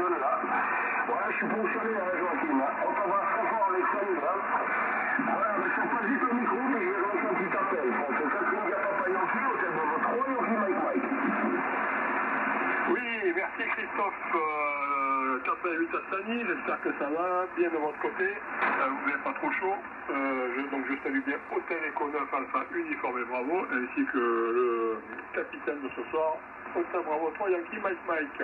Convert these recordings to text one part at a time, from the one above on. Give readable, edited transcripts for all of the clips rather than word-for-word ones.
fonctionne là. Voilà, je suis fonctionné hein, Joachim. On t'embrasse très fort avec Samy. Hein. Voilà, mais je pas juste le micro, mais j'ai lancé un petit appel. Bon, c'est Catherine Dia Papa Yankee, hôtel Bravo 3, Yankee Mike Mike. Oui, merci Christophe. 88 à Sani, j'espère que ça va bien de votre côté. Vous n'êtes pas trop chaud. Donc je salue bien Hôtel Eco 9 Alpha Uniforme et Bravo, ainsi que le capitaine de ce soir, Hôtel Bravo 3 Yankee Mike Mike.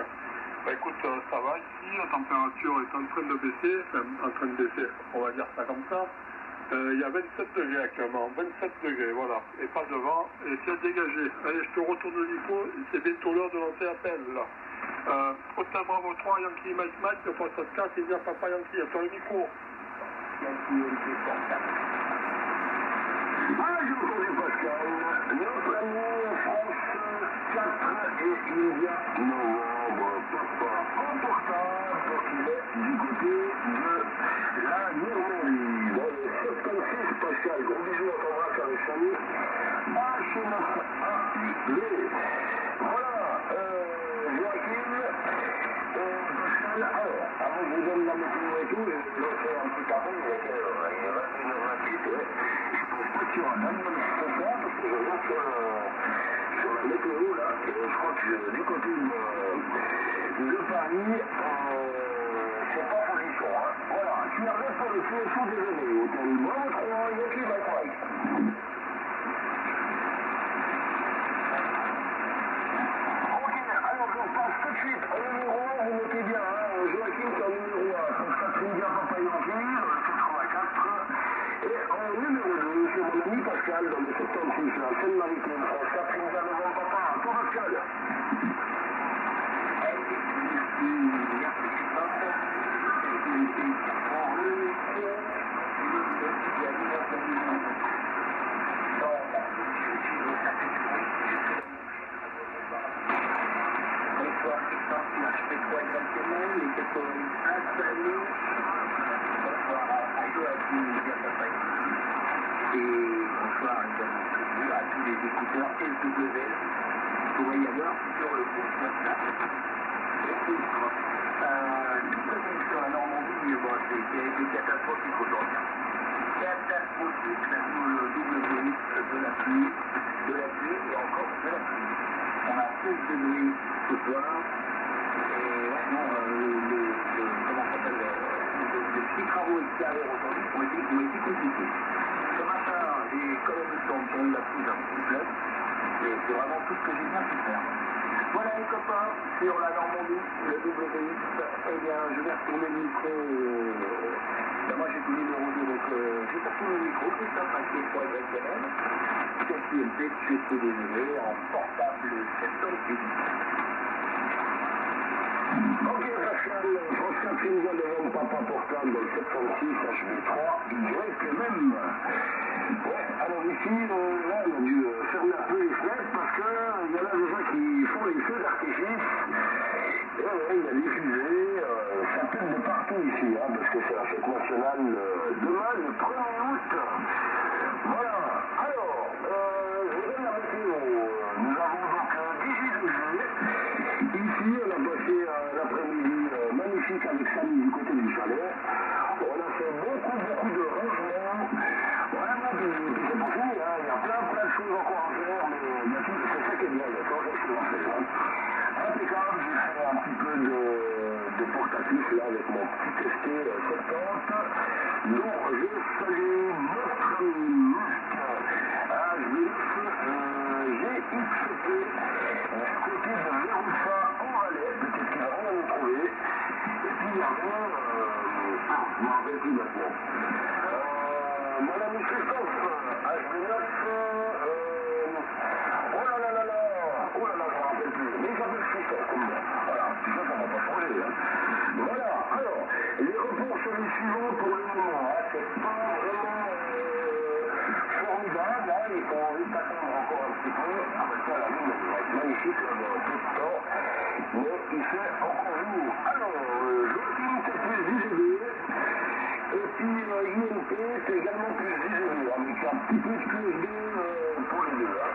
Bah écoute, ça va ici, la température est en train de baisser, enfin en train de baisser, on va dire ça comme ça. Il y a 27 degrés actuellement, 27 degrés, voilà, et pas de vent, et c'est dégagé. Allez, je te retourne le micro, c'est bientôt l'heure de lancer appel, là. Hôtel Bravo 3, Yankee Mike Mike, le poste 4, il y a Papa Yankee, à toi le micro. Yankee Yankee 4. Ah, je connais Pascal, notre ami France 4 et India novembre, papa emportable, donc il est du côté de la Normandie. Dans le 76, Pascal, gros bisous, on t'embrasse avec Samy. H9AIV. Voilà, Joachim, Pascal, alors, avant que je vous donne la météo et tout, je vais lancer un petit appel, il est 21h28, ouais. Je pense pas qu'il y aura un avion de froid, parce que je regarde sur la météo, là, et je crois que du côté de Paris, c'est pas position, hein. Voilà, je suis arrivé pour le CSO déjeuner, hôtel Bravo 3, Yankee Mike Mike. Alors je passe tout de suite au numéro 1, vous notez bien, hein, Joachim c'est en numéro 1, France Catherine Dia Papa Yankee, dans le 84, et en numéro 2, c'est mon ami Pascal, dans le 76, la Seine-Maritime, France Catherine Dia Novembre Papa, à toi Pascal. Et bonsoir également à tous les écouteurs SW. Il pourrait y avoir sur le groupe WhatsApp. Sur la Normandie, bon, c'est catastrophique aujourd'hui. Catastrophique, le double bruit de la pluie et encore de la pluie. On a 16 degrés ce soir. Et ouais, non, comment ça s'appelle, les petits travaux extérieurs aujourd'hui ont été compliqués. Ce matin, j'ai quand même eu le temps de prendre la pluie un petit peu. Et c'est vraiment tout ce que j'ai bien pu faire. Voilà les copains, sur la Normandie, le WX, eh bien je vais retourner le micro. Moi j'ai tout numéro 2, donc je vais retourner le micro, Christophe Inquiet pour les semaine. CSIMP, je suis désolé, en portable 7 Ok Pascal, France Catherine Dia Novembre Papa portable dans le 76 HB3 YM. Ouais, alors ici, là on a dû fermer un peu les fenêtres parce que il y en a des gens qui font les feux d'artifice. Et ouais, il y a des fusées, ça pète de partout ici, hein, parce que c'est la fête nationale demain, le 1er août. Voilà, alors, je vous donne la météo. Nous avons donc 18 degrés. Ici, on a passé l'après-midi magnifique avec Samy du côté du chalet. On a fait beaucoup de rangements. Vraiment, puis c'est pas fini, hein. Il y a plein de choses encore à faire, mais c'est ça qui est bien, il y a toujours des choses à faire. Hein. Impeccable, j'ai fait un petit peu de portatif là avec mon petit ST 70. Donc, je salue notre ami Musc GXP du côté de Véroussa en Valais, peut-être qu'il va rien nous trouver. Et puis il y a rien, je m'en rappelle plus maintenant. Mon ami Christophe, HB9, oh là là, je m'en rappelle plus, mais il s'appelle Christophe comme moi. Voilà, tout ça, ça va pas changer. Hein. Voilà, alors, les reports sont les suivants pour le moment, hein. C'est pas vraiment formidable, hein. Il faut vite attendre encore un petit peu. Ah ben ça, la lune, elle va être magnifique, là, dans peu de temps, mais il fait encore jour. Alors, Joachim, c'est plus 10 degrés. Et puis INP, c'est également plus 10 degrés, avec un petit peu de QSD pour les deux. Hein.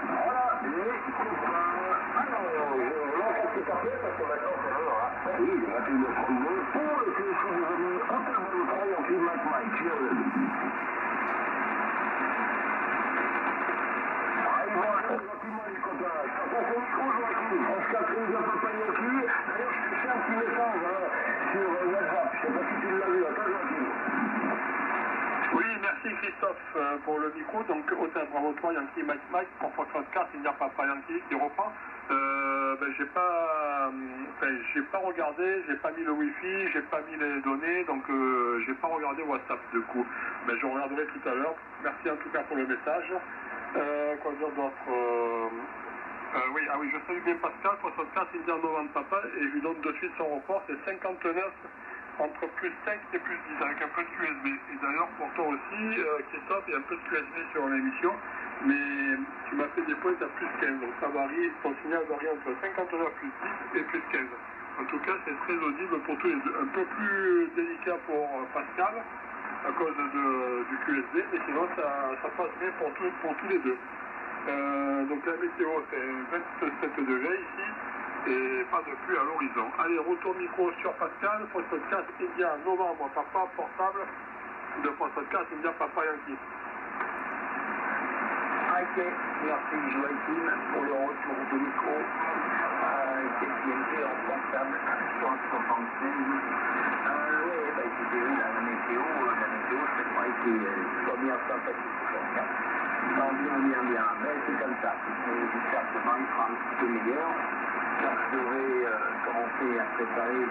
Voilà, les copains. Alors, je lance un petit tapé parce que maintenant c'est l'heure. Hein. Oui, il est 21h32 pour le QSI de venir Hôtel Bravo 3 Yankee Mike Mike. Cheers. Gentiment les copains, je t'en passe au micro Joachim, France 4 India Papa Yankee. D'ailleurs je t'ai fait un petit message sur WhatsApp, je sais pas si tu l'as vu, attends Joachim. Oui, merci Christophe pour le micro. Donc Hôtel Bravo 3 Yankee Mike Mike pour Foxtrot 4 India Papa Yankee qui reprend. J'ai pas regardé, j'ai pas mis le wifi, j'ai pas mis les données, donc j'ai pas regardé WhatsApp du coup. Mais je regarderai tout à l'heure. Merci en tout cas pour le message. Quoi dire d'autre oui, je salue bien Pascal, 64 India Novembre Papa, et je lui donne de suite son report, c'est 59 entre plus 5 et plus 10 avec un peu de QSB. Et d'ailleurs pour toi aussi, Christophe, il y a un peu de QSB sur l'émission, mais tu m'as fait des points à plus 15, donc ça varie, ton signal varie entre 59 plus 10 et plus 15. En tout cas, c'est très audible pour tous les deux. Un peu plus délicat pour Pascal, à cause du QSB, et sinon ça passe bien pour tous les deux. Donc la météo c'est 27 degrés ici et pas de pluie à l'horizon. Allez, retour micro sur Pascal, Foxtrot 4 India Novembre Papa, portable de Foxtrot 4 India Papa Yankee. Ok, merci Joachim pour le retour de micro. TMT en portable sur un 76. Écoutez, la météo, c'est vrai que c'est pas bien sympathique aujourd'hui. Bien. Mais c'est comme ça. J'espère que demain il sera un petit peu meilleur. Car je devrais commencer à préparer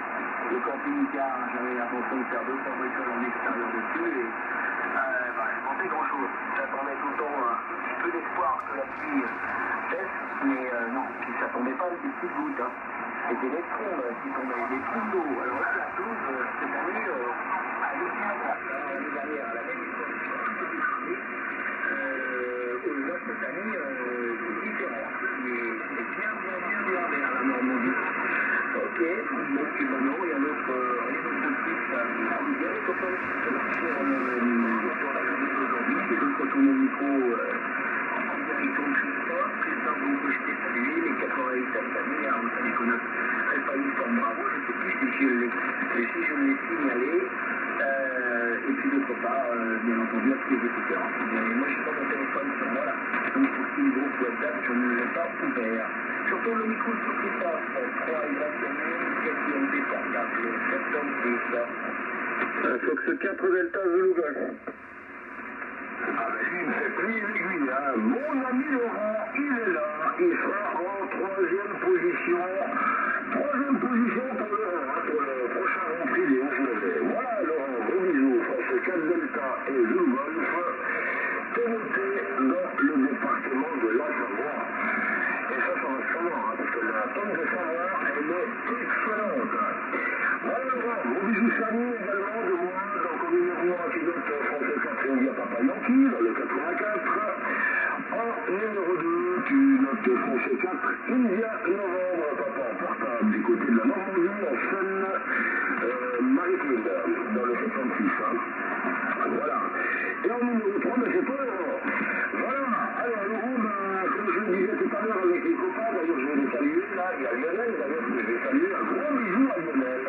le camping-car. J'avais l'intention de faire 200 bricoles en extérieur dessus et je pensais grand-chose. J'attendais tout le temps un petit peu d'espoir que la pluie cesse, mais non, puis ça tombait pas avec des petites gouttes. Hein. C'était des trombes qui tombaient, des trous d'eau. Alors là, la pelouse, cette année, a laissé un gap. L'année dernière, elle avait des et là, cette année, c'est différent. C'est bien vers la Normandie. Ok, donc maintenant, il y a notre type à Miguel, sur la journée d'aujourd'hui. Et donc, retourne au micro en direction de Christophe, donc je t'ai salué, les 88 abonnés, on savait qu'on a Alpha Uniforme Bravo, je ne sais plus si je l'ai signalé. Et puis d'autre part, bien entendu, à tous les écouteurs. Mais moi, je n'ai pas mon téléphone sur moi là. Donc pour ce qui est du groupe WhatsApp, je ne l'ai pas ouvert. Je retourne le micro sur Christophe. 3 exactement, question des portables. 70. Fox 4 Delta Zulu Golf. Ah ben lui, il me fait plier l'aiguille, hein. Mon ami Laurent, il est là. Il sera en troisième position. Troisième position pour Laurent, hein, pour le prochain Grand Prix des Hauts-Chevelets. Voilà Laurent, gros bisous. Fox 4 Delta et Zulu Golf. T'es noté dans le département de la Savoie. Et ça va se savoir, hein, parce que la pomme de Savoie, elle est excellente. Voilà Laurent, gros bisous Samy également de moi, donc au numéro 1 qui note Français 4 India Papa Yankee, dans le 84. En numéro 2, tu notes Français 4 India Novembre Papa portable du côté de la Normandie, en Seine-Maritime, dans le 76. Hein. Voilà. Et en numéro 3, mais c'est pas Laurent. Voilà. Alors Laurent, comme je le disais tout à l'heure avec les copains, d'ailleurs je vais les saluer, là, il y a Lionel, d'ailleurs que je vais saluer, un gros bisou à Lionel.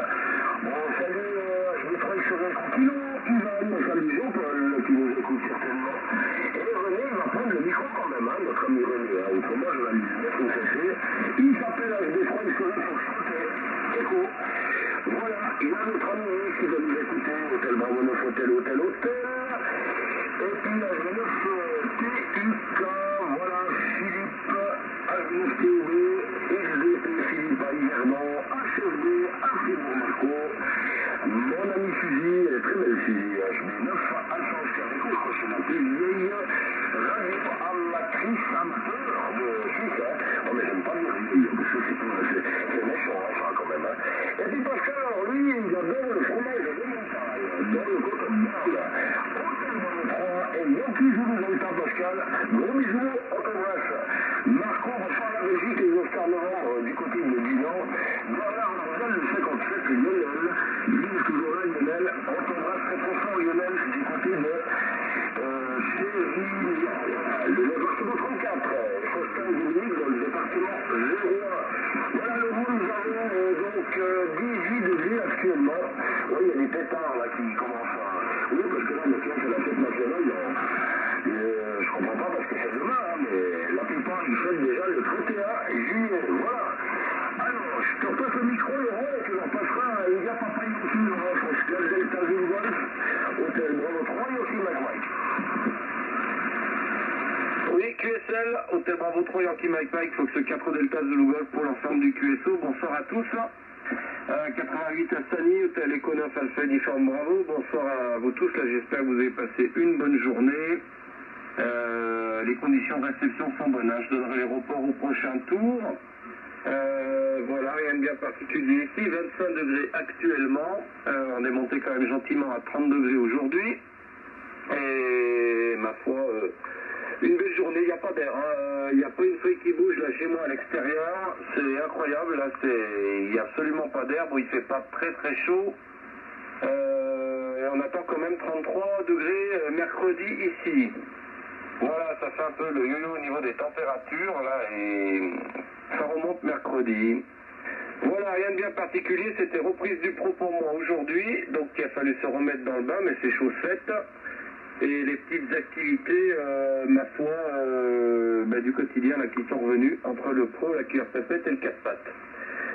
Bon, salut, je vais travailler sur un tranquillon, Yvan, salut Jean-Paul, qui nous écoute certainement. Et René, il va prendre le micro quand même, hein, notre ami René, hein, autrement je vais lui mettre une cessée. Il s'appelle HD3, il serait pour chanter. Écho. Voilà, il y a notre ami qui va nous écouter, Hôtel Bravo 9, Hôtel. Et puis HD9 TUK, voilà, Philippe, HD9 TUB, SDP, Philippe à Yverdon, HFD, à Fribourg Marco, mon ami Suzy, elle est très belle Suzy, HD9, Alpha Oscar Echo, je crois que c'est la plus vieille radio amatrice amateur de Suisse, hein. Oh mais j'aime pas dire vieille, parce que c'est méchant, hein, ça quand même, hein. Et puis Pascal, alors lui, il adore le fromage de montagne, dans le côte de Bâle. Et Yankee Zulu Delta Pascal, gros bisous, on t'embrasse. Marco va faire la Belgique et Oscar Novembre du côté de Dinan. Bernard Marzel, le 57, Lionel. Lui est toujours là, Lionel. On t'embrasse très très fort, Lionel, du côté de Chéville. Le département 34, Faustin et Dominique dans le département 01. Voilà le roule, donc 18 degrés actuellement. Oui, il y a des pétards là qui commencent à... Oui, parce que là, le client fait la fête nationale, je comprends pas parce que c'est demain, hein, mais la plupart ils fêtent déjà le 31 juillet. Voilà. Alors, je te repasse le micro, Laurent, et tu leur passeras il y a Papa Yankee, Laurent, France Club Delta Zulu Golf, Hôtel Bravo 3 et aussi Mike Mike. Oui, QSL, Hôtel Bravo 3 Yankee Mike Mike, Fox 4 Delta Zulu Golf pour l'ensemble du QSO. Bonsoir à tous. 88 à Sani, Hôtel Eco 9 Alpha Uniforme Bravo. Bonsoir à vous tous. Là, j'espère que vous avez passé une bonne journée. Les conditions de réception sont bonnes. Hein. Je donnerai l'aéroport au prochain tour. Voilà, rien de bien particulier ici. 25 degrés actuellement. On est monté quand même gentiment à 30 degrés aujourd'hui. Et ma foi, une belle journée, il n'y a pas d'air, hein. Il n'y a pas une feuille qui bouge là chez moi à l'extérieur, c'est incroyable, là il n'y a absolument pas d'air, bon il fait pas très très chaud, et on attend quand même 33 degrés mercredi ici. Voilà, ça fait un peu le yo-yo au niveau des températures là, et ça remonte mercredi. Voilà, rien de bien particulier, c'était reprise du pro pour moi aujourd'hui, donc il a fallu se remettre dans le bain, mais c'est chose faite. Et les petites activités, ma foi, du quotidien là, qui sont revenues entre le pro, la cuillère pépette et le quatre-pattes.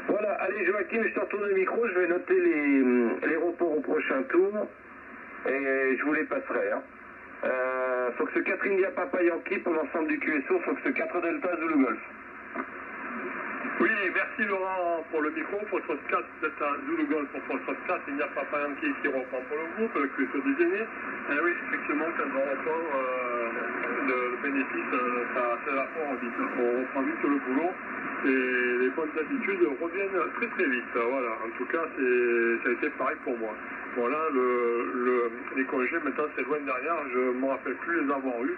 Voilà, allez Joachim, je te retourne le micro, je vais noter les reports au prochain tour et je vous les passerai. Hein. Fox 4 India Papa Yankee pour l'ensemble du QSO, Fox 4 Delta Zulu Golf. Oui, merci Laurent pour le micro, Fox 4 Delta Zulu Golf pour Fox 4, il n'y a Papa Yankee qui reprend pour le groupe, le QSO déjeuner. Et oui, effectivement, quand on reprend le bénéfice, c'est la fois, on reprend vite le boulot et les bonnes habitudes reviennent très très vite. Voilà, en tout cas, ça a été pareil pour moi. Voilà, les congés, maintenant c'est loin derrière, je ne me rappelle plus les avoir eus.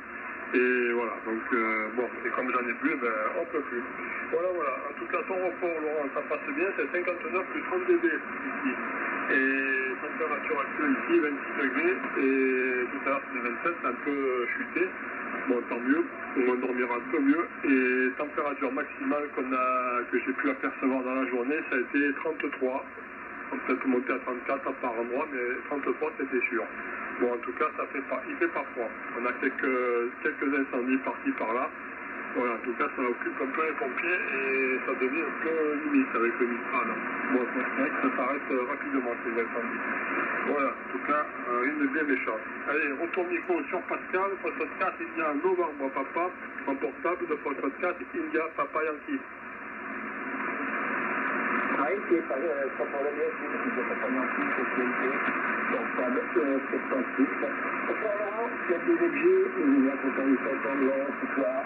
Et voilà, donc bon, et comme j'en ai plus, on peut plus. Voilà, en tout cas, ton report, Laurent, ça passe bien, c'est 59 plus 30 dB ici. Et température actuelle ici, 26 degrés, et tout à l'heure c'était 27, c'est un peu chuté. Bon, tant mieux, on dormira un peu mieux. Et température maximale que j'ai pu apercevoir dans la journée, ça a été 33. On peut peut-être monter à 34 par endroit, mais 33 c'était sûr. Bon, en tout cas, il fait pas froid. On a quelques incendies par-ci par-là. Voilà, en tout cas, ça occupe un peu les pompiers et ça devient un peu limite avec le Mistral. Bon, c'est vrai que ça s'arrête rapidement ces incendies. Voilà, en tout cas, rien de bien méchant. Allez, retour micro sur Pascal, Poste 4, India, Novembre, Papa, en portable de Poste 4, India, Papa Yankee. Oui, c'est pas problème, c'est Papa Yankee, société, portable, 76. Bonsoir Laurent, il y a des objets, il y a content de s'entendre Laurent ce soir.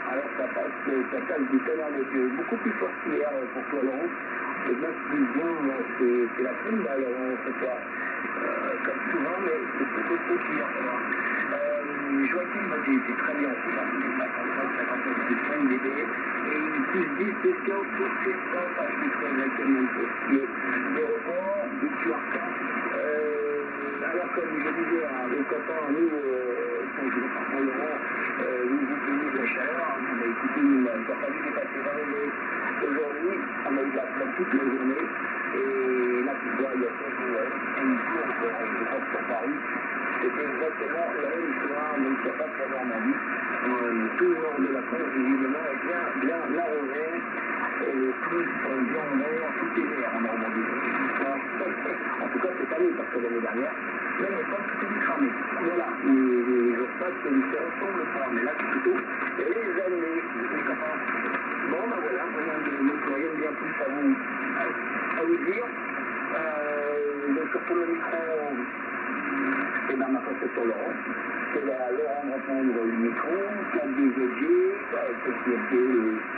Alors ça passe du tonnerre avec beaucoup plus fort qu'hier pour toi Laurent. Et bien bien, c'est la prime là Laurent ce soir. Comme souvent, mais c'est plutôt trop qu'hier. Joachim m'a dit c'est très bien aussi, parce qu'il est 55 plus 5 dB. Et il pousse 10 questions pour Christophe, je suis très exactement pour ce qui est des reports, du QR4. Alors comme je disais à mes copains, nous, quand je vais partir Laurent, nous utilisons de la chaleur, on a écouté, il n'a pas vu dépasser 20 degrés aujourd'hui, on a eu de la flotte toute la journée, et là tu vois, il y a 5 jours, un jour encore, je crois que sur Paris, c'était exactement la même histoire, donc il n'y a pas très Normandie. Tout le nord de la France, visiblement, est bien arrosé, et plus bien vert, tout est vert en Normandie. En tout cas, cette année, parce que l'année dernière, même les pommes, tout est cramé. Voilà, les jours passent, les différences semblent pas, mais là, c'est plutôt les années, les copains. Bon, ben voilà, rien de bien plus à vous dire. Donc, sur le micro, et bien, ma c'est sur Laurent. C'est là, Laurent va prendre le micro, 4 des objets, société,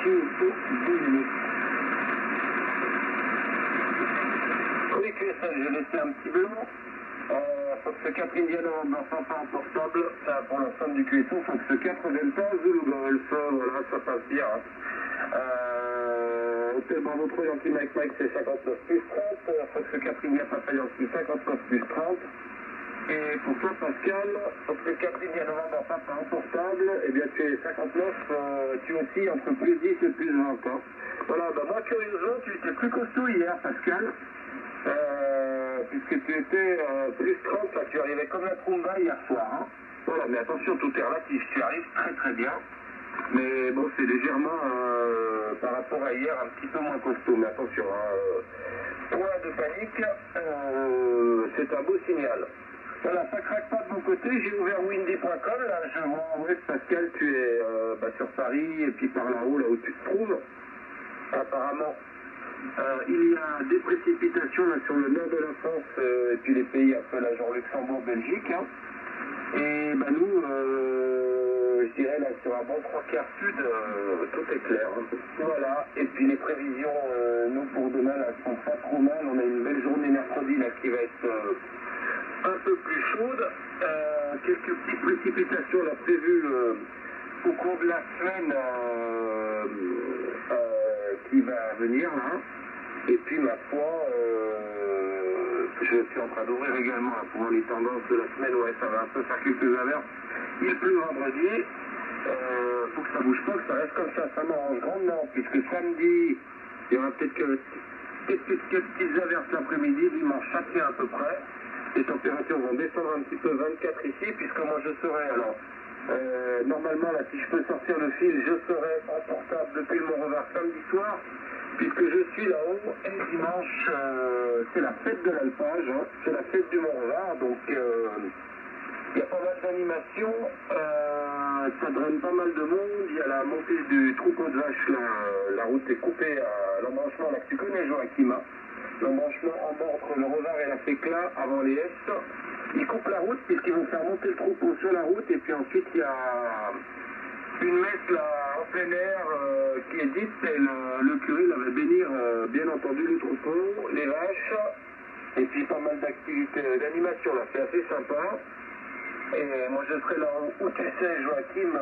QSO, déjeuner. Oui, QSL, j'ai laissé un petit blanc. Fox 4 Indiana enfin pas en portable, pour l'ensemble du QSO, Fox 4 Delta Zulu Golf, voilà, ça passe bien. Hôtel Bravo 3 Yankee Mike Mike, c'est 59 plus 30, Fox 4 India Papa Yankee 59 plus 30. Et pour toi, Pascal, donc le Catherine vient de vendre un papa en portable, et bien tu es 59, tu aussi entre plus 10 et plus 20 ans. Voilà, bah moi, curieusement, tu étais plus costaud hier, Pascal, puisque tu étais plus 30, là, tu arrivais comme la tromba hier soir. Hein. Voilà, mais attention, tout est relatif, tu arrives très très bien. Mais bon, c'est légèrement, par rapport à hier, un petit peu moins costaud, mais attention, point de panique, c'est un beau signal. Voilà, ça craque pas de mon côté, j'ai ouvert windy.com, là je vois en vrai, Pascal, tu es sur Paris, et puis par là-haut, là où tu te trouves, apparemment, il y a des précipitations là sur le nord de la France, et puis les pays un peu là, genre Luxembourg, Belgique, hein. Et bah nous, je dirais là sur un bon 3/4 sud, tout est clair. Hein. Voilà, et puis les prévisions, nous pour demain là, sont pas trop mal, on a une belle journée mercredi là qui va être un peu plus chaude, quelques petites précipitations là prévues au cours de la semaine qui va venir là. Et puis ma foi, je suis en train d'ouvrir également là, pour voir les tendances de la semaine, ouais ça va un peu faire quelques averses. Il pleut vendredi, faut que ça bouge pas, que ça reste comme ça m'arrange grandement, puisque samedi, il y aura peut-être quelques petites averses l'après-midi, dimanche ça tient à peu près. Les températures vont descendre un petit peu, 24 ici, puisque moi je serai, alors, normalement là, si je peux sortir le fil, je serai en portable depuis le Mont-Revard samedi soir, puisque je suis là-haut, et dimanche, c'est la fête de l'alpage, hein, c'est la fête du Mont-Revard, donc il y a pas mal d'animations, ça draine pas mal de monde, il y a la montée du troupeau de vaches, là, la route est coupée à l'embranchement, là, que tu connais Joachim, hein. L'embranchement en bas entre le Revard et la Fécla avant les S. Ils coupent la route puisqu'ils vont faire monter le troupeau sur la route et puis ensuite il y a une messe là, en plein air qui est dite et le curé là, va bénir bien entendu le troupeau, les vaches et puis pas mal d'activités d'animation là, c'est assez sympa. Et moi je serai là où tu sais Joachim,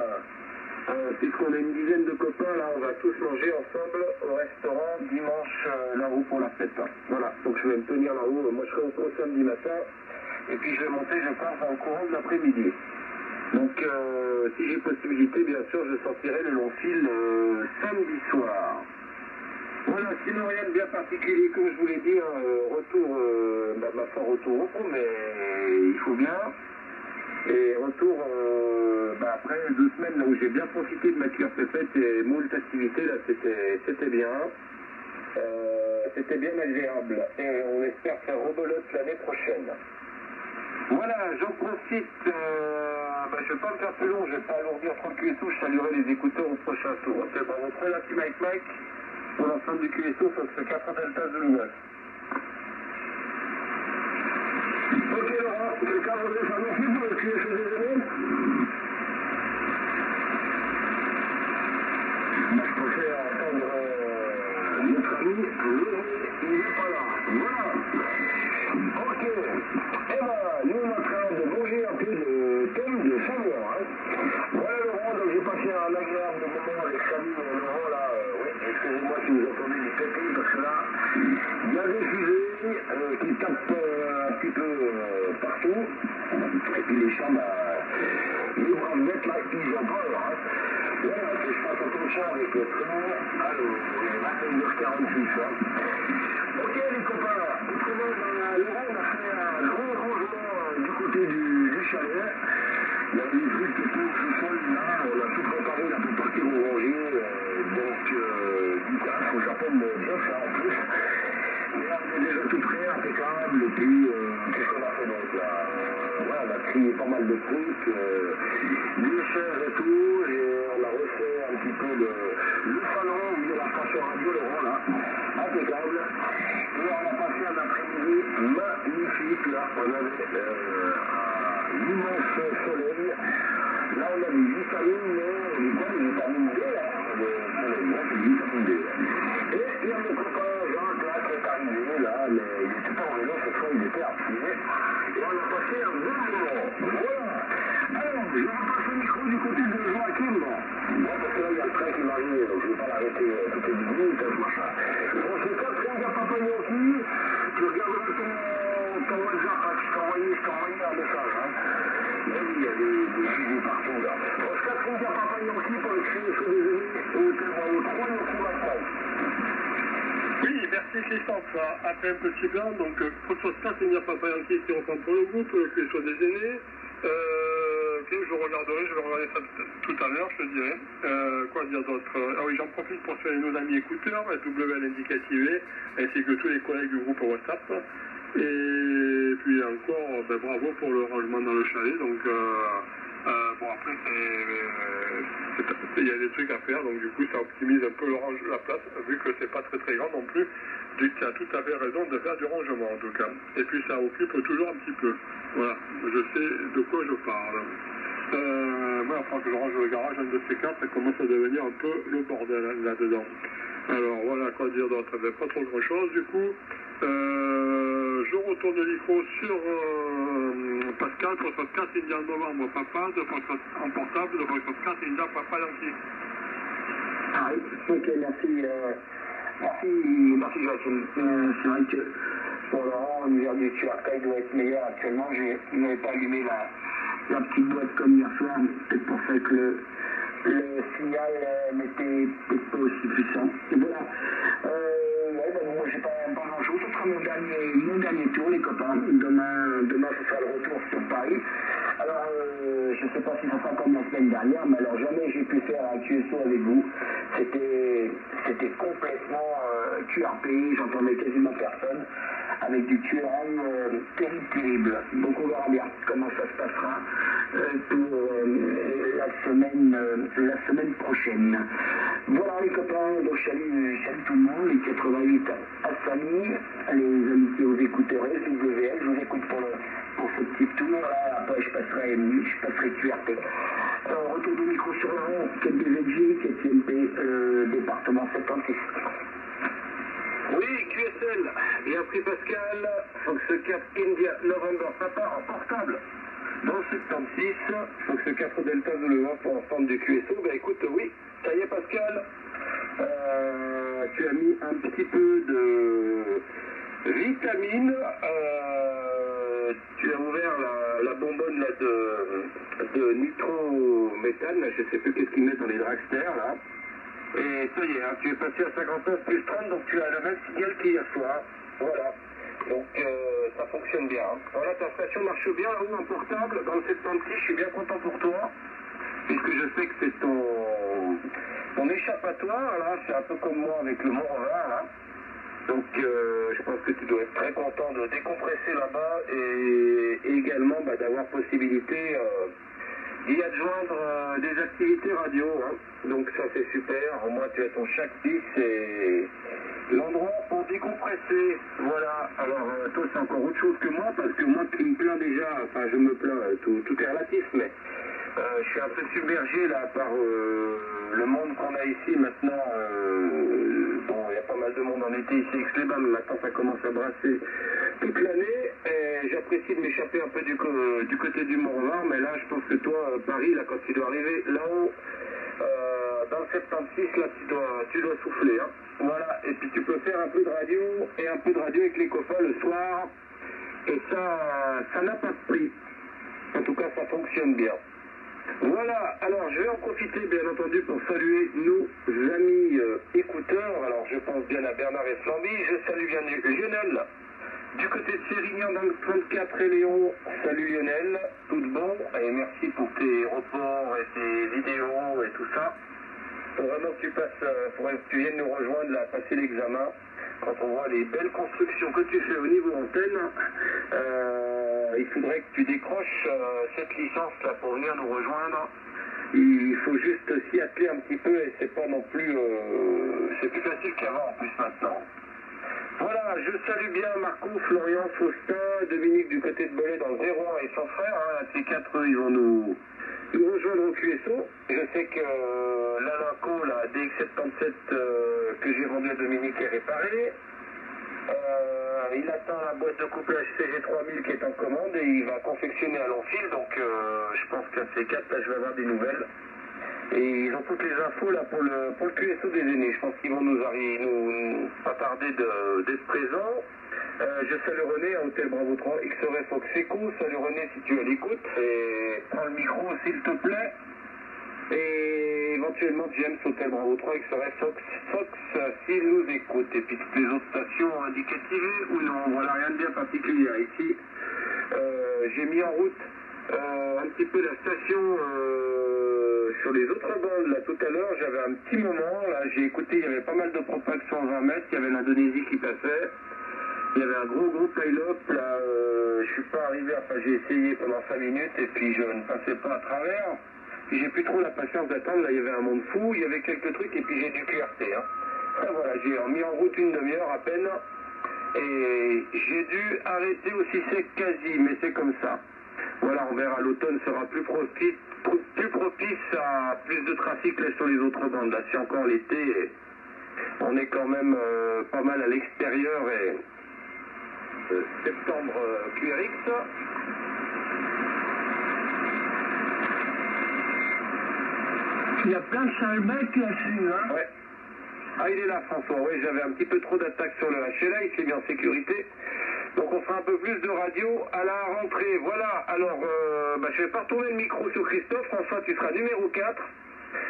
puisqu'on a une dizaine de copains, là on va tous manger ensemble au restaurant dimanche là-haut pour la fête. Hein. Voilà, donc je vais me tenir là-haut, moi je serai au samedi matin, et puis je vais monter, je pars dans le courant de l'après-midi. Donc si j'ai possibilité, bien sûr, je sortirai le long fil samedi soir. Voilà, sinon rien de bien particulier, comme je vous l'ai dit, retour, ma foi retour au coup, mais il faut bien. Et retour, après 2 semaines là où j'ai bien profité de ma cure pépette et moult activités, là c'était bien. C'était bien agréable. Et on espère faire rebelote l'année prochaine. Voilà, j'en profite, je ne vais pas me faire plus long, je ne vais pas alourdir trop le QSO, je saluerai les écouteurs au prochain tour. Ok, bon, on prend la petite Mike pour l'ensemble du QSO, sauf ce 4 Delta de Louvain. Ok Laurent, c'est le cadre de ça. Merci pour le QSO des années. Moi je préfère entendre notre ami Laurent, il n'est pas là. Voilà. Ok. Eh ben, nous on est en train de manger un peu de thème de saumon. Hein. Voilà Laurent, donc j'ai passé un agréable moment avec Samy et Laurent là. Oui, excusez-moi si vous entendez du pété parce que là, il y a des fusées qui tapent un petit peu partout. Et puis les chats, les braves bêtes là, ils en parlent. Hein. Voilà, que je passe un peu de chat avec le train. Allô, il est 21h46. Hein. Ok les copains, autrement, Laurent, on a fait un gros rangement du côté du chalet. Il y avait des trucs qui étaient au sous-sol là, on a tout préparé là pour partir au ranger. Donc, du coup, il faut que j'appelle bien ça en plus. Mais là, on est déjà tout prêt, impeccable. Et puis, qu'est-ce qu'on a fait donc là voilà, on a trié pas mal de trucs, des chaises et tout, et on a refait un petit peu le salon où il y a la station radio, Laurent là, impeccable. Et on a passé un après-midi magnifique, là, on avait l'immense soleil. Là, on a des vitamines, mais quoi, des vitamines D, là, le soleil, là, c'est des vitamines D. Et il y a mon copain Jacques, là, qui est arrivé, là, mais il était pas en vélo, cette fois, il était à pied. Et on a passé un bon moment. Voilà. Alors, je repasse le micro du côté de Joachim. Bon, parce que là, il y a le train qui m'arrive, donc je ne vais pas l'arrêter toutes les 10 minutes, ce machin. Bon, c'est ça, c'est un gars papa Yankee. Tu regarderas ton WhatsApp, hein, je t'ai envoyé un message. Hein. Mais oui, il y a des fusils partout là. Oscar India Papa Yankee pour le QSO des amis, au thème au 3 Yankee Macron. Oui, merci Christophe. Après un petit blanc, donc Oscar India Papa Yankee qui reprend pour le groupe, le QSO des aînés. Je vais regarder ça tout à l'heure, je te dirai. Quoi dire d'autre? Ah oui, j'en profite pour saluer nos amis écouteurs, SWL Indicative, ainsi que tous les collègues du groupe WhatsApp. Et puis encore, bravo pour le rangement dans le chalet. Donc, bon, après, il y a des trucs à faire, donc du coup, ça optimise un peu la place, vu que c'est pas très grand non plus. Tu as tout à fait raison de faire du rangement, en tout cas. Et puis, ça occupe toujours un petit peu. Voilà, je sais de quoi je parle. Moi, il faut que je range le garage, un de ces quatre, ça commence à devenir un peu le bordel là-dedans. Alors, voilà, quoi dire d'autre? Pas trop grand-chose, du coup. Je retourne le micro sur Pascal, votre 4 India Novembre Papa, de votre en portable, de votre 4 India Papa Yankee. Ah oui, ok, merci Joachim. C'est vrai que pour Laurent, l'univers du QRK doit être meilleur actuellement. Je n'avais pas allumé la petite boîte comme hier soir, peut-être pour ça que le signal n'était peut-être pas aussi puissant. Et voilà. Moi j'ai pas grand chose. Ce sera mon dernier tour, les copains. Demain ce sera le retour sur Paris. Alors je ne sais pas si ça sera comme la semaine dernière, mais alors jamais j'ai pu faire un QSO avec vous. C'était complètement QRP, j'entendais quasiment personne, avec du QRM terrible. Donc on verra bien comment ça se passera pour la semaine prochaine. Voilà les copains, donc salut tout le monde, les 88 à Samy, les amitiés aux écouterez, WL, je vous écoute pour ce petit tour là, après je passerai QRP. Retour du micro sur la rond, 4DVG, 4CMP, département 76. Oui, QSL, bien pris Pascal, Fox 4 India November Papa en portable. Dans 76, Fox 4 Delta Zulu pour l'ensemble du QSO. Ben écoute, oui, ça y est Pascal, tu as mis un petit peu de vitamine, tu as ouvert la bonbonne là, de nitrométhane, je sais plus qu'est-ce qu'ils mettent dans les dragsters là. Et ça y est, hein, tu es passé à 59 plus 30, donc tu as le même signal qu'hier soir. Voilà. Donc ça fonctionne bien. Hein. Voilà, ta station marche bien là-haut en portable, dans le 76, je suis bien content pour toi. Puisque je sais que c'est ton échappatoire, là, c'est un peu comme moi avec le Mont-Revard, là. Donc je pense que tu dois être très content de décompresser là-bas et également d'avoir possibilité d'y adjoindre des activités radio. Hein. Donc ça c'est super, au moins tu as ton chaque 10 et l'endroit pour décompresser. Voilà, alors toi c'est encore autre chose que moi parce que moi qui me plains déjà, enfin je me plains, tout est relatif, mais je suis un peu submergé là par le monde qu'on a ici maintenant. Bon, il y a pas mal de monde en été ici avec les bains, mais maintenant ça commence à brasser toute l'année. Et j'apprécie de m'échapper un peu du côté du Mont-Revard, mais là je pense que toi, Paris, là quand tu dois arriver là-haut, dans le 76, là tu dois souffler. Hein. Voilà, et puis tu peux faire un peu de radio et un peu de radio avec les copains le soir. Et ça n'a pas de prix. En tout cas, ça fonctionne bien. Voilà, alors je vais en profiter bien entendu pour saluer nos amis écouteurs. Alors je pense bien à Bernard et Flamby, je salue bien Lionel. Du côté de Sérignan dans le 34 et Léon, salut Lionel, tout de bon et merci pour tes reports et tes vidéos et tout ça. Faut vraiment que tu passes, faudrait que tu viennes nous rejoindre là, passer l'examen. Quand on voit les belles constructions que tu fais au niveau antenne, il faudrait que tu décroches cette licence là pour venir nous rejoindre. Il faut juste s'y atteler un petit peu et c'est pas non plus, c'est plus facile qu'avant en plus maintenant. Voilà, je salue bien Marco, Florian, Faustin, Dominique du côté de Belay dans le 01 et son frère. Hein, ces quatre, ils vont nous rejoindre au QSO. Je sais que l'Alanco, la DX77 que j'ai vendue à Dominique est réparée. Il attend la boîte de couplage CG3000 qui est en commande et il va confectionner à long fil. Donc je pense qu'à ces quatre, là, je vais avoir des nouvelles. Et ils ont toutes les infos là pour le QSO des aînés. Je pense qu'ils vont nous pas tarder d'être présents. Je salue René à Hôtel Bravo 3, XRF Fox Echo. Salut René si tu es à l'écoute. Et prends le micro s'il te plaît. Et éventuellement James Hôtel Bravo 3, XRF Fox s'il nous écoute. Et puis toutes les autres stations indicatives ou non. Voilà, rien de bien particulier ici. J'ai mis en route un petit peu la station sur les autres bandes là tout à l'heure. J'avais un petit moment là, j'ai écouté, il y avait pas mal de propags 120 mètres, il y avait l'Indonésie qui passait. Il y avait un gros pile-up là, je suis pas arrivé, enfin j'ai essayé pendant 5 minutes et puis je ne passais pas à travers. Puis j'ai plus trop la patience d'attendre, là il y avait un monde fou, il y avait quelques trucs et puis j'ai dû QRT. Hein. Et voilà, j'ai mis en route une demi-heure à peine et j'ai dû arrêter aussi sec quasi, mais c'est comme ça. Voilà, on verra, l'automne sera plus propice à plus de trafic là sur les autres bandes. Là c'est encore l'été, on est quand même pas mal à l'extérieur et septembre QRX. Il y a plein de sales mecs là-dessus, hein. Ouais. Ah, il est là, François. Oui, j'avais un petit peu trop d'attaques sur le HLA, il s'est mis en sécurité. Donc on fera un peu plus de radio à la rentrée. Voilà, alors je vais pas retourner le micro sur Christophe. François, tu seras numéro 4.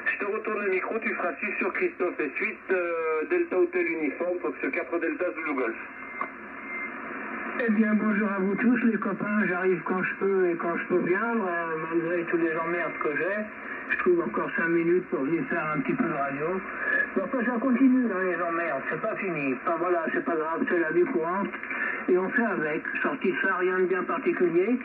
Je te retourne le micro, tu feras 6 sur Christophe et suite Delta Hotel Uniforme, Fox 4 Delta Zulu Golf. Eh bien, bonjour à vous tous, les copains. J'arrive quand je peux et quand je peux bien, malgré tous les emmerdes que j'ai. Je trouve encore 5 minutes pour venir faire un petit peu de radio. Mais enfin, ça continue dans les emmerdes, c'est pas fini. Enfin voilà, c'est pas grave, c'est la vie courante. Et on fait avec. Sorti de ça, rien de bien particulier.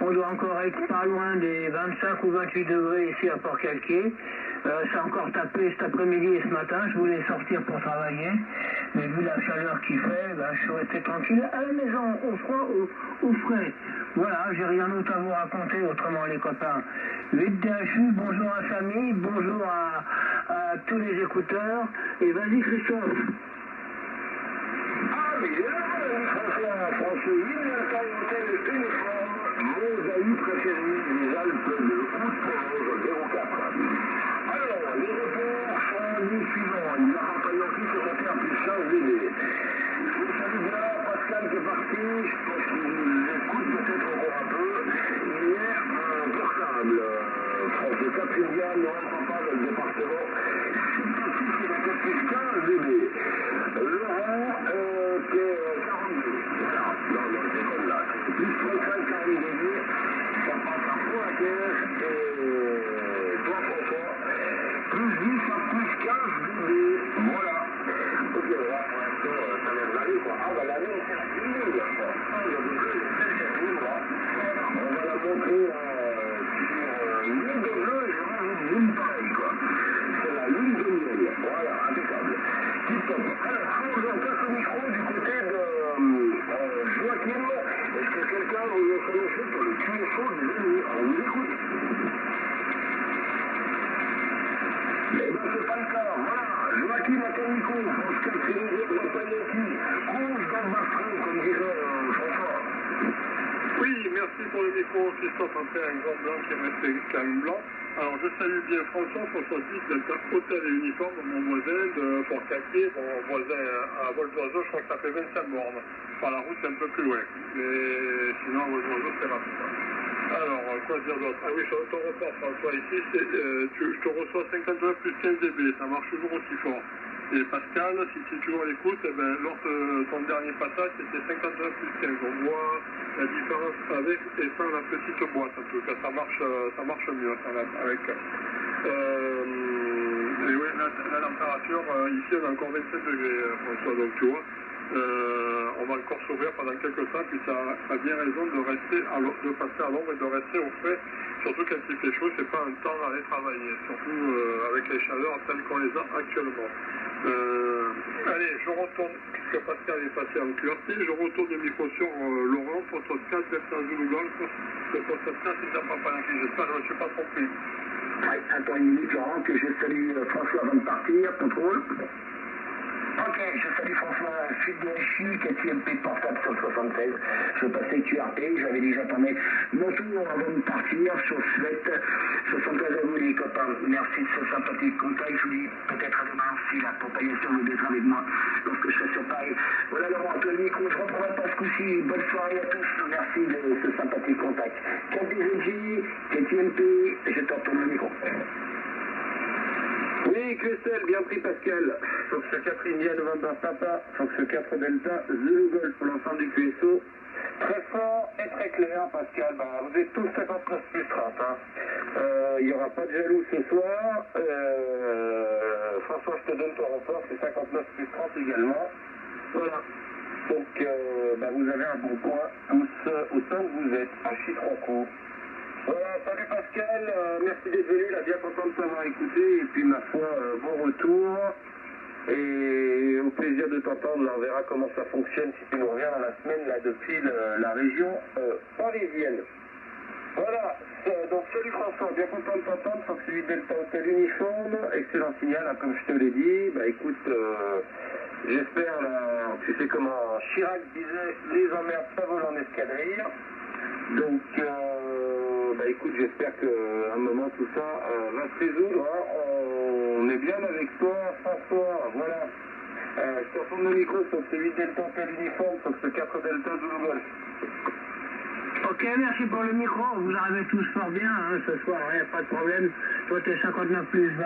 On doit encore être pas loin des 25 ou 28 degrés ici à Port-Calquier. Ça a encore tapé cet après-midi et ce matin. Je voulais sortir pour travailler. Mais vu la chaleur qu'il fait, je suis resté tranquille à la maison, au froid, au frais. Voilà, j'ai rien d'autre à vous raconter autrement, les copains. 8 DHU, bonjour à Samy, bonjour à tous les écouteurs. Et vas-y, Christophe. Ah, mais là, François, Hôtel Uniforme, Mosaïque préféré des Alpes de Haute-Provence 04. Alors, les reports sont les suivants. Il a rappelé aussi secrétaire plus 15 DD. Je salue bien Pascal qui est parti, je pense qu'il écoute peut-être encore un peu. Il est un portable. France 4 Indian ne rentre pas dans le département. C'est aussi secrétaire plus 15 DD. Laurent qui est 42. Voilà, dans l'école là. Plus 35 42. Ça passe à fond la caisse et toi François, plus 10 à plus 15 DD. Voilà. Ok, là pour l'instant ça vient d'aller quoi. Ah bah l'année on s'est fini là quoi. Ah il y a des jeux, c'est fini là. On va la montrer sur l'île de jeu et je rajoute une pareille quoi. C'est la lune de miel. Voilà, impeccable. Tip top. Alors, on passe au micro du côté de Joachim. Est-ce que quelqu'un vous a connaissé pour le QSO du Génie? On vous écoute. Eh ben c'est pas le cas. Voilà. Joachim à ton micro. Oscar Trénézé, Rapayaki. Rouge dans le bastron, comme dirait François. Oui, merci pour le micro, Christophe, après un grand blanc qui est resté quand même blanc. Alors je salue bien François 6 Delta Hôtel et Uniforme, mon voisin de Port-Calquier, mon voisin à vol d'oiseau, je crois que ça fait 25 bornes. Par la route c'est un peu plus loin, mais sinon à vol d'oiseau c'est rapide. Alors, quoi dire d'autre? Ah oui, sur ton report François, ici, je te reçois 59 plus 15 dB, ça marche toujours aussi fort. Et Pascal, si tu es toujours à l'écoute, lors de ton dernier passage, c'était 59 plus 15. On voit la différence avec et sans la petite boîte. En tout cas, ça marche mieux avec. Et oui, la température, ici, on a encore 27 degrés, François, donc tu vois. On va encore s'ouvrir pendant quelques temps, puis ça a bien raison de passer à l'ombre et de rester au frais, surtout quand il fait chaud, c'est pas un temps à aller travailler, surtout avec les chaleurs telles qu'on les a actuellement. Allez, je retourne, puisque Pascal est passé en QRT, je retourne le micro sur Laurent, poste 4, Delta Zulu Golf, le poste 4, c'est un papa qui j'espère que je ne me suis pas trompé. Ouais, attends une minute Laurent, que je salue François avant de partir, contrôle. Ok, je salue François, suite de HU, 4MP portable sur le 76. Je passais QRT, j'avais déjà tourné mon tour avant de partir sur Suède. 75 à vous les copains. Merci de ce sympathique contact. Je vous dis peut-être à demain si la propagation veut d'être avec moi lorsque je serai sur Paris. Voilà Laurent, à toi le micro, je reprends Pascal. coup-ci. Bonne soirée à tous. Merci de ce sympathique contact. KDZJ, KTMP, je t'entends le micro. Oui, QSL, bien pris Pascal. Fox 4 India November Papa, Fox 4 Delta, Zulu Golf pour l'ensemble du QSO. Très fort et très clair, Pascal. Bah, vous êtes tous 59 plus 30. Hein. Il n'y aura pas de jaloux ce soir. François, je te donne ton rapport, c'est 59 plus 30 également. Voilà. Donc, bah, vous avez un bon point tous autant que vous êtes. Un Chitronco. Salut Pascal, merci d'être venu, il a bien content de t'avoir écouté, et puis ma foi, bon retour, et au plaisir de t'entendre, là, on verra comment ça fonctionne si tu nous reviens dans la semaine, là, depuis la région parisienne. Voilà, donc salut François, bien content de t'entendre, Fox 8 Delta Hotel uniforme, excellent signal, hein, comme je te l'ai dit, bah écoute, j'espère, là, tu sais comment Chirac disait, les emmerdes pas volent en escadrille, donc, bah écoute, j'espère qu'à un moment tout ça va se résoudre. Hein. On est bien avec toi, François. Voilà. Je te retourne le micro sur ce 8 Delta Hotel uniforme, sur ce 4 Delta Zulu Golf. Ok, merci pour le micro. Vous arrivez tous fort bien hein, ce soir, il n'y a pas de problème. Toi, t'es 59 plus 20.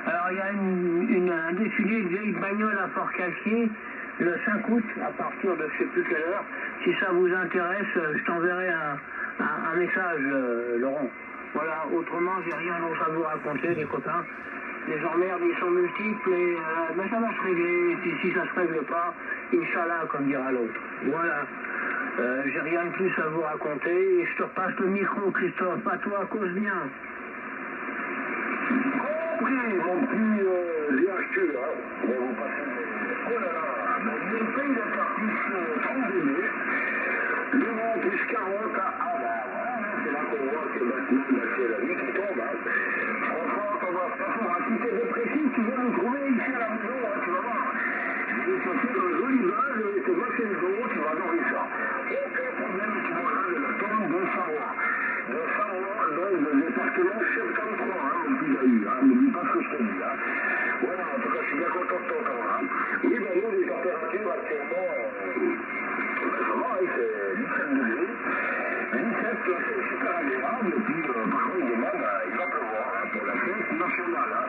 Alors, il y a un défilé de vieilles bagnoles à Fort-Cassier le 5 août à partir de je ne sais plus quelle heure. Si ça vous intéresse, je t'enverrai un message, Laurent. Voilà, autrement, j'ai rien d'autre à vous raconter, les copains. Les emmerdes, ils sont multiples et ben, ça va se régler. Et puis si ça se règle pas, Inch'Allah, comme dira l'autre. Voilà. J'ai rien de plus à vous raconter. Et je te repasse le micro, Christophe. À toi, cause bien. Ok, mon petit GHQ, hein. On va vous passer. Oh là là, ben, le pays de plus 32 minutes. Le vent plus 40 à voilà, c'est là qu'on voit que maintenant, c'est la nuit qui tombe. Hein. Franchement, on va pas faire un petit dépressif, tu viens nous trouver ici à la maison, hein, tu vas voir. Je vais chercher un joli bain, je vais te mettre le dos, tu vas adorer ça. Aucun problème, tu mangeras de la tombe de Savoie. De Savoie, donc le département 73, hein, mon petit Dahu, hein, n'oublie pas ce que je te dis. Hein. Voilà, en tout cas, je suis bien content de t'entendre. Hein. Oui, ben nous, les températures actuellement, ça va, hein, c'est 17 degrés. 17, c'est super agréable, et puis par contre, demain, il va pleuvoir hein, pour la fête nationale. Hein.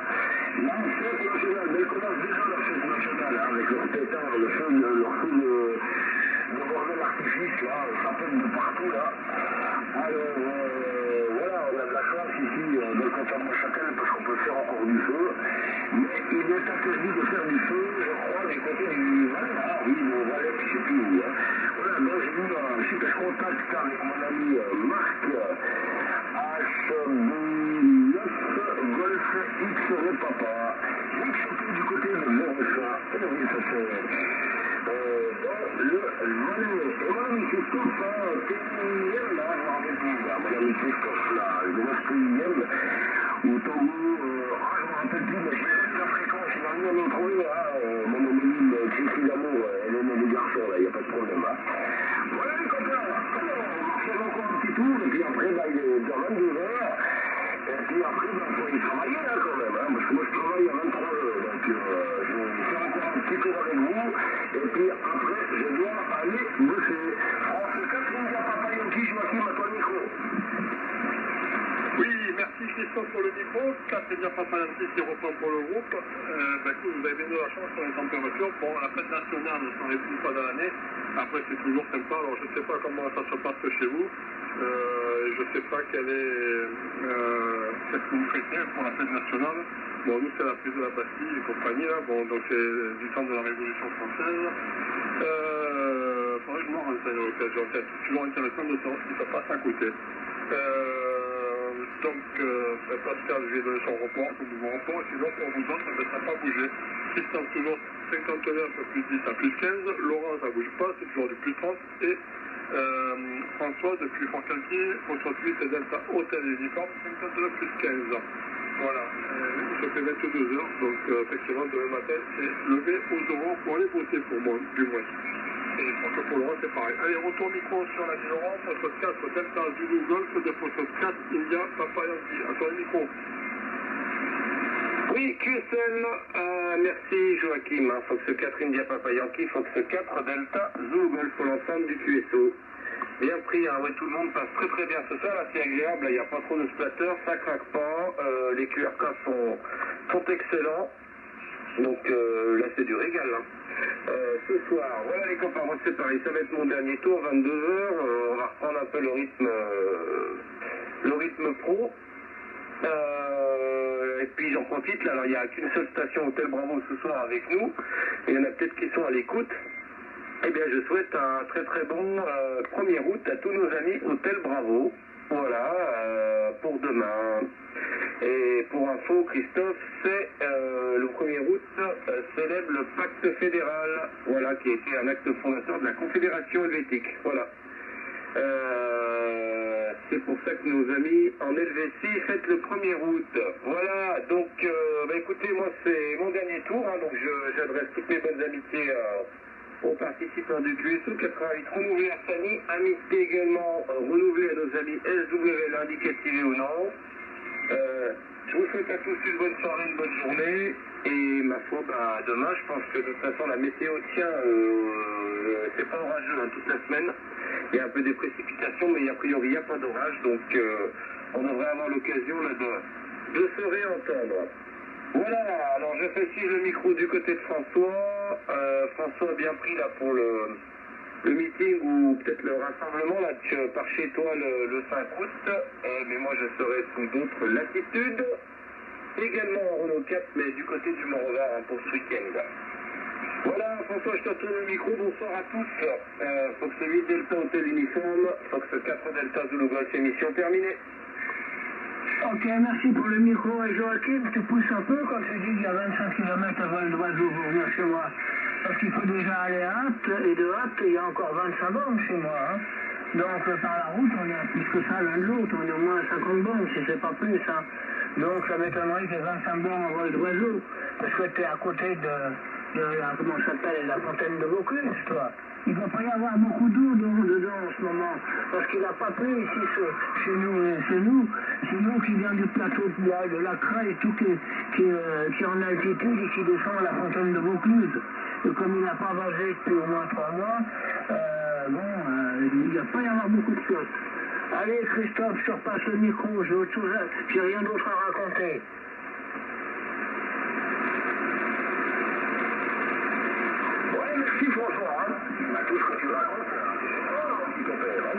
La fête nationale, mais elle commence déjà la fête nationale, hein, avec leur pétard, leur feu de bordel artifice, là, ça pète de partout, là. Alors, voilà, on a de la chance ici, dans le canton de Neuchâtel, parce qu'on peut faire encore du feu, mais il est interdit de faire du feu, je crois, du côté du Valais, ah oui, le Valais, je ne sais plus où, hein. Voilà, donc j'ai eu un super contact avec mon ami Marc HB9 Golf X-Ray Papa. J'ai chanté du côté de Versa. Et oui, ça c'est dans le Valais. Et mon ami Christophe, t'es là, je me rappelle plus, là. Mon ami Christophe, là, je me rappelle ou Tango, je me rappelle plus, mais j'ai eu la fréquence, il va venir me trouver, mon homonyme Christy d'amour, elle aimait les garçons, là, il n'y a pas de problème, hein. Voilà les copains, alors, on marche encore un petit tour, et puis après, bah, il est dans 22h, et puis après, bah, faut y travailler, là, quand même, hein, parce que moi, je travaille à 23h, donc je vais faire encore un petit tour avec vous, et puis après, je dois aller bosser. France 4, India Papa Yankee, Joachim, à toi le micro. Oui, merci Christophe pour le micro. 4 India Papa Yankee qui reprend pour le groupe. Bah, écoute, vous avez bien de la chance sur les températures. Bon, la fête nationale, on s'en est une fois dans l'année. Après, c'est toujours sympa. Alors, je ne sais pas comment ça se passe chez vous. Je ne sais pas qu'est-ce que vous fêtez pour la fête nationale. Bon, nous, c'est la prise de la Bastille et compagnie, là. Bon, donc, c'est du temps de la Révolution française. Faudrait que je m'en renseigne à l'occasion. C'est toujours intéressant de savoir ce qui se passe à côté. Donc, Pascal, je vais donner son report, son nouveau report, et sinon, pour vous autres, ça n'a pas bougé. Christophe, toujours 59 plus 10 à plus 15. Laurent, ça ne bouge pas, c'est toujours du plus 30. Et François, depuis Fort-Cassier, François 8 et Delta Hôtel et Uniforme, 59 plus 15. Voilà, il se fait 22 heures, donc effectivement, demain matin, c'est levé aux euros pour aller voter pour moi, du moins. Et je crois que pour Laurent, c'est pareil. Allez, retour micro sur la ville Laurent, poste 4, Delta Zulu Golf, de poste 4, India, Papa Yankee. À toi le micro. Oui, Oui, QSL, merci Joachim, hein, Fox 4 India Papa Yankee, Fox 4 Delta Zulu Golf pour l'ensemble du QSO. Bien pris, hein, ouais, tout le monde passe très très bien ce soir, là c'est agréable, il n'y a pas trop de splatter, ça craque pas, les QRK sont excellents, donc là c'est du régal. Hein. Ce soir, voilà les copains, moi c'est pareil, ça va être mon dernier tour, 22h, on va reprendre un peu le rythme pro. Et puis j'en profite, là, alors il n'y a qu'une seule station Hôtel Bravo ce soir avec nous, et il y en a peut-être qui sont à l'écoute. Eh bien je souhaite un très très bon 1er août à tous nos amis Hôtel Bravo, voilà, pour demain. Et pour info, Christophe, c'est le 1er août célèbre le pacte fédéral, voilà, qui a été un acte fondateur de la Confédération helvétique, voilà. C'est pour ça que nos amis en Helvétie fêtent le 1er août. Voilà, donc écoutez, moi c'est mon dernier tour, hein, donc j'adresse toutes mes bonnes amitiés aux participants du QSO 88 renouvelé à Sani, amitié également renouvelée à nos amis SWL indicativés ou non. Je vous souhaite à tous une bonne soirée, une bonne journée, et ma foi, demain, je pense que de toute façon la météo tient, c'est pas orageux hein, toute la semaine. Il y a un peu des précipitations, mais a priori il n'y a pas d'orage, donc on devrait avoir l'occasion là de se réentendre. Voilà, alors je fais suivre le micro du côté de François. François a bien pris là pour le meeting ou peut-être le rassemblement là par chez toi le 5 août, mais moi je serai sous d'autres latitudes. Également en Renault 4, mais du côté du Mont-Revard hein, pour ce week-end. Voilà, François, je te retourne le micro, bonsoir à tous. Fox 8 Delta Hôtel Uniforme, Fox 4 Delta Zulu Golf, émission terminée. Ok, merci pour le micro. Et Joachim, tu pousses un peu quand tu dis qu'il y a 25 km à vol d'oiseau pour venir chez moi. Parce qu'il faut déjà aller à Apt, et de Apt, il y a encore 25 bornes chez moi. Hein. Donc par la route, on est à plus que ça l'un de l'autre, on est au moins à 50 bornes, si c'est pas plus. Hein. Donc ça m'étonnerait qu'il y ait 25 bornes en vol d'oiseau. Parce que tu es à côté de la, comment ça s'appelle, la fontaine de Vaucluse, toi. Il ne va pas y avoir beaucoup d'eau dedans en ce moment, parce qu'il n'a pas plu ici chez nous. C'est nous qui vient du plateau de la Craie et tout qui est en altitude et qui descend à la fontaine de Vaucluse. Et comme il n'a pas vasé depuis au moins 3 mois, il ne va pas y avoir beaucoup de choses. Allez Christophe, je te repasse le micro, j'ai rien d'autre à raconter. Merci François, hein. Tout ce que tu racontes, c'est un petit père. Hein.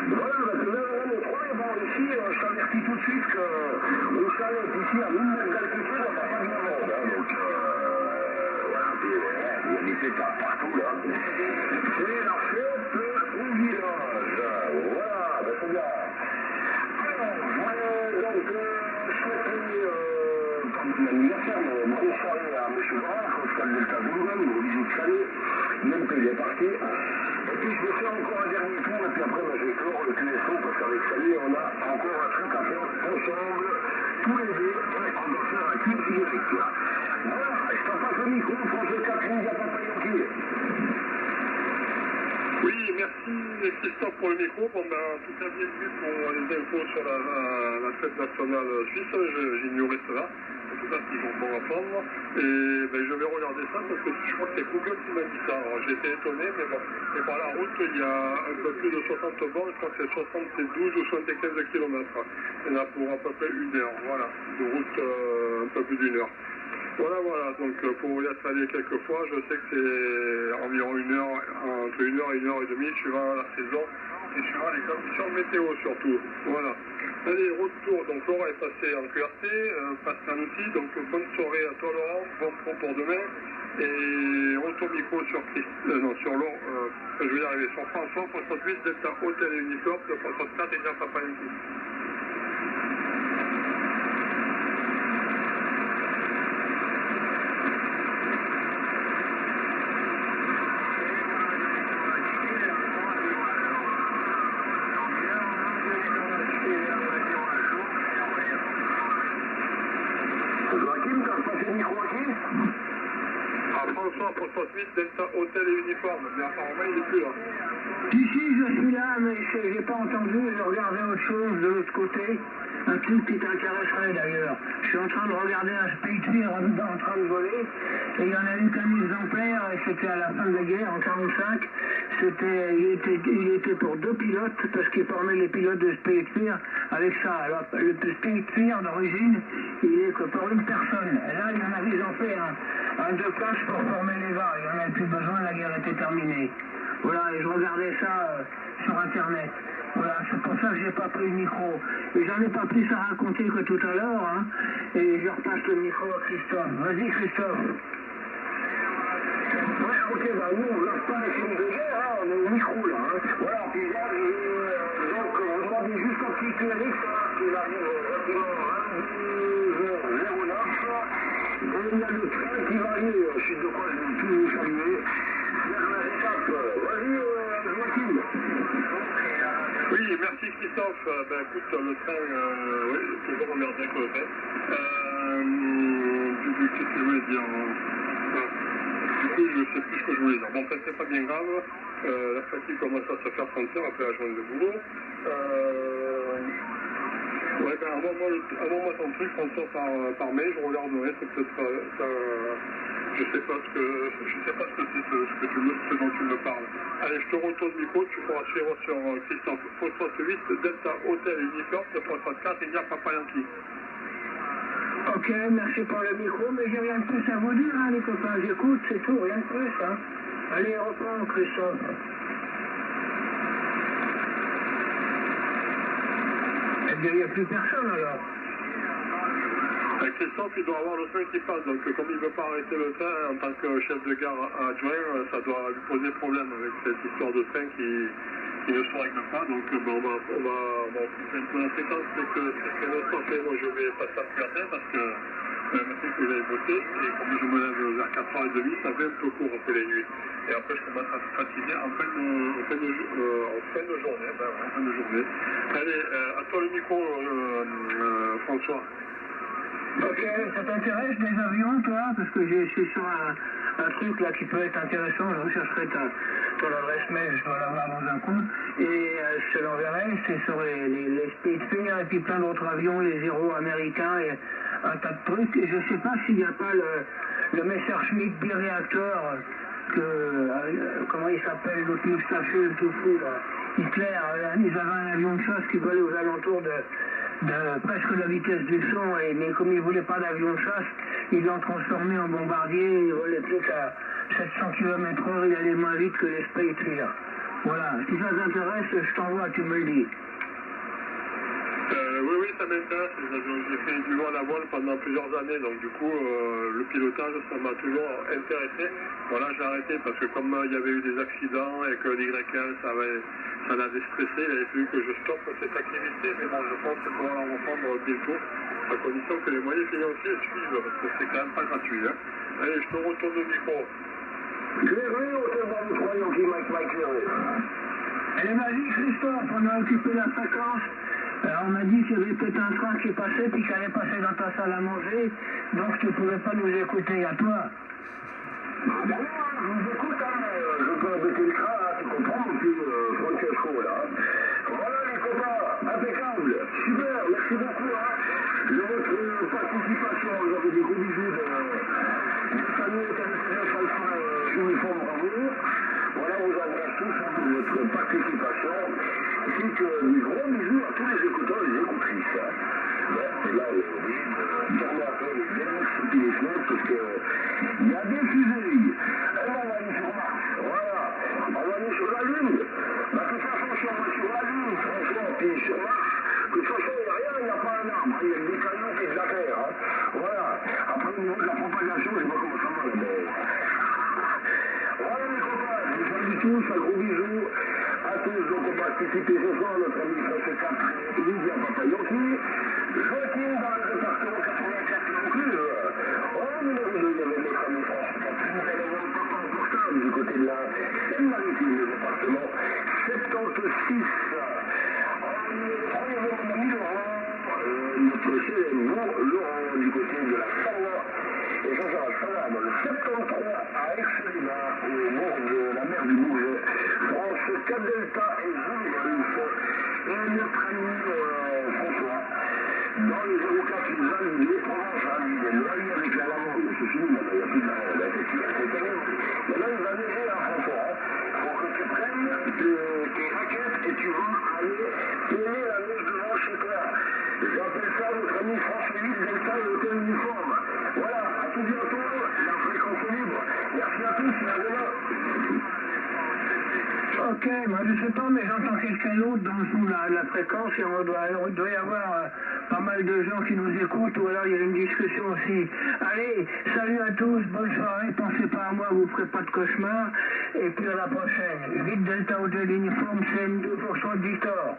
Voilà, tu verras le 3 et bon, ici, je t'avertis tout de suite que le chalet ici à 1000 mètres d'altitude, on n'a pas de monde. Hein. Donc, voilà, puis, il y a des pétards partout là. C'est la fête au village. Voilà, c'est bien. Alors, donc, je souhaitais, pour mon anniversaire, une grosse soirée à M. Laurent, Oscar Delta Zulu, gros bisous de chalet. Même qu'il est parti. Et puis je vais faire encore un dernier tour, et puis après je vais clore le QSO, parce qu'avec Sally, on a encore un truc à faire ensemble, tous les deux, et on va faire un clip direct là. Voilà, je t'en passe le micro, François Catherine, il n'y a pas de Yankee. Oui, merci Christophe pour le micro. Bon, tout à bienvenue pour les infos sur la fête nationale suisse. J'ignorais cela. En tout cas, c'est toujours bon à prendre. Et je vais regarder ça parce que je crois que c'est Google qui m'a dit ça. Alors j'étais étonné, mais bon. Et par la route, il y a un peu plus de 60 bornes. Je crois que c'est 72 ou 75 km. Il y en a pour à peu près 1 heure. Voilà. De route un peu plus d'1 heure. Voilà, donc pour y être allé quelques fois, je sais que c'est environ 1 heure, entre 1 heure et 1 heure et demie, suivant la saison et suivant les conditions météo surtout. Voilà. Allez, retour, donc Laurent est passé en QRT, Pascal aussi, donc bonne soirée à toi Laurent, bon pro pour demain, et retour micro sur Laurent, je vais y arriver, sur François, 68, Delta Hôtel et Unicorp, le 64 et bien Papa Yankee. Foxtrot 8, Delta Hôtel et Uniforme. Mais apparemment, il n'est plus là. Si, je suis là, mais j'ai pas entendu, je regardais autre chose de l'autre côté. Un truc qui t'intéresserait d'ailleurs. Je suis en train de regarder un Spitfire en train de voler, et il y en a eu qu'un exemplaire, et c'était à la fin de la guerre, en 1945. Il était pour 2 pilotes, parce qu'ils formaient les pilotes de Spitfire avec ça. Alors, le Spitfire d'origine, il est que pour une personne. Et là, ils ont fait un 2 places pour former les VA. Il n'y en avait plus besoin, la guerre était terminée. Voilà, et je regardais ça sur Internet. Voilà, c'est pour ça que j'ai pas pris le micro. Et j'en ai pas plus à raconter que tout à l'heure, hein. Et je repasse le micro à Christophe. Vas-y, Christophe. Ouais, ok, bah nous, on lâche pas les films de guerre, hein, on est au micro, là, hein. Voilà, puis là, donc, on demandait juste un petit Félix, hein, qui arrive relativement à 22h09. Et il y a le train qui va aller, suite de quoi je vais tous vous saluer. Vas-y, Joachim. Oui, merci Christophe. Ben écoute, le train, oui, toujours emmerdé que le train. Qu'est-ce que je voulais dire Du coup, je ne sais plus ce que je voulais dire. Bon, ça c'est pas bien grave. La fatigue commence à se faire sentir après la journée de boulot. Ouais, ben avant-moi ton truc, prends ça par mail, je regarderai, c'est peut-être je sais pas ce que c'est ce dont tu me parles. Allez, je te retourne le micro, tu pourras suivre sur Christophe. Foxtrot 8, Delta Hôtel Uniforme, 934, il y a Papa Yankee. Ok, merci pour le micro, mais j'ai rien de plus à vous dire, hein, les copains. J'écoute, c'est tout, rien de plus, hein. Allez, reprends, Christophe. Eh bien, il n'y a plus personne, alors. Christophe, il doit avoir le train qui passe, donc comme il ne veut pas arrêter le train en tant que chef de gare adjoint, ça doit lui poser problème avec cette histoire de train qui ne se règle pas. Donc on va pousser un peu la séquence, c'est que notre fait, moi je vais pas ça plus tard parce que maintenant que j'avais bossé, et comme je me lève vers 4h30, ça fait un peu court après les nuits. Et après je commence à se fatiguer en fin de journée. Allez, à toi le micro, François. Ok, ça t'intéresse les avions, toi? Parce que je suis sur un truc là qui peut être intéressant, je rechercherai ton adresse mail, je dois l'avoir dans un coin, et je te l'enverrai, c'est sur les Spitfire et puis plein d'autres avions, les Zéro américains et un tas de trucs, et je sais pas s'il n'y a pas le Messerschmitt biréacteur, comment il s'appelle, l'autre moustachu, le tout fou, là, Hitler, ils avaient un avion de chasse qui volait aux alentours de presque la vitesse du son, mais comme il ne voulait pas d'avion de chasse, ils l'ont transformé en bombardier, il volait plus qu'à 700 km/h, il allait moins vite que les Spitfire. Voilà, si ça t'intéresse, je t'envoie, tu me le dis. Oui, ça m'intéresse. J'ai fait du vol à voile pendant plusieurs années, donc du coup, le pilotage, ça m'a toujours intéressé. Voilà, j'ai arrêté parce que comme il y avait eu des accidents et que l'YL, ça l'avait stressé, il avait fallu que je stoppe cette activité, mais bon, je pense qu'on va la reprendre bientôt, à condition que les moyens financiers suivent, parce que c'est quand même pas gratuit. Hein. Allez, je te retourne le micro. Cléry, on te va vous croyons qui Mike Cléry. Allez, vas-y, Christophe, on a occupé la fréquence. On m'a dit qu'il y avait peut-être un train qui passait, puis qu'il allait passer dans ta salle à manger, donc tu ne pouvais pas nous écouter, à toi. Ah ben non, je vous écoute, hein, je peux embêter le train, hein, tu comprends, puis Francesco, là. Voilà les copains, impeccable, super, merci beaucoup, hein, de votre participation, vous avez des gros bisous de famille téléphonique Alpha Uniforme Bravo. Voilà, on vous embrasse tous pour votre participation, ainsi que des gros bisous à tous les écouteurs et les écoutrices. Hein. Ouais, et là, on est obligé de fermer un peu les fenêtres et les fenêtres parce que il y a des fusées. Et là, on va aller sur Mars. Voilà. On va aller sur la Lune. Bah, de toute façon, si on va sur la Lune, François, puis sur Mars, de toute façon, il n'y a rien, il n'y a pas un arbre. Il y a des cailloux et de la terre. Hein. Voilà. Après, au niveau de la propagation, je ne sais pas comment ça va, là, mais... Voilà, les copains. Je vous salue tous. Un gros bisou à tous. Donc, on va participer ce soir, notre ami François 4, Lydia Papa Yankee. Joachim dans le département 84 non plus. Au numéro 2, il y avait notre ami François 4. Nous allons voir Papa en portable du côté de la Seine-Maritime, le département 76. Au numéro 3, il y avait mon ami Laurent, notre célèbre Laurent du côté de la Savoie. Et ça va dans le 73 à Aix-les-Bains, au bord de la mer du Bourget. France 4 Delta et Zulu Golf. Et notre ami François, dans le 04, il va nous dire Provençal, il est noyé avec la lavande, mais c'est fini maintenant, il n'y a plus de lavande, c'est terrible. Mais là, il va neiger à François. Il faut que tu prennes tes raquettes et tu vas aller peler la neige devant chez toi. J'appelle ça notre ami François 8 Delta et l'hôtel uniforme. Voilà, à tout bientôt, la fréquence est libre. Merci à tous et à demain. Ok, moi je sais pas, mais j'entends quelqu'un d'autre dans la fréquence et il doit y avoir pas mal de gens qui nous écoutent ou alors il y a une discussion aussi. Allez, salut à tous, bonne soirée, pensez pas à moi, vous ferez pas de cauchemar et puis à la prochaine. 8 Delta Hotel Uniforme, CN2% de Victor.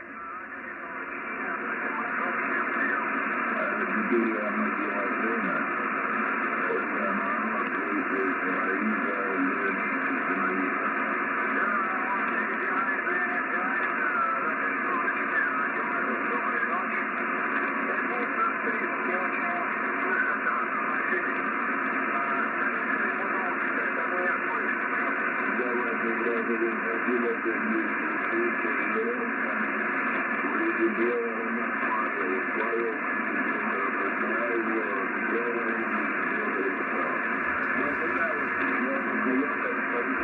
Yeah.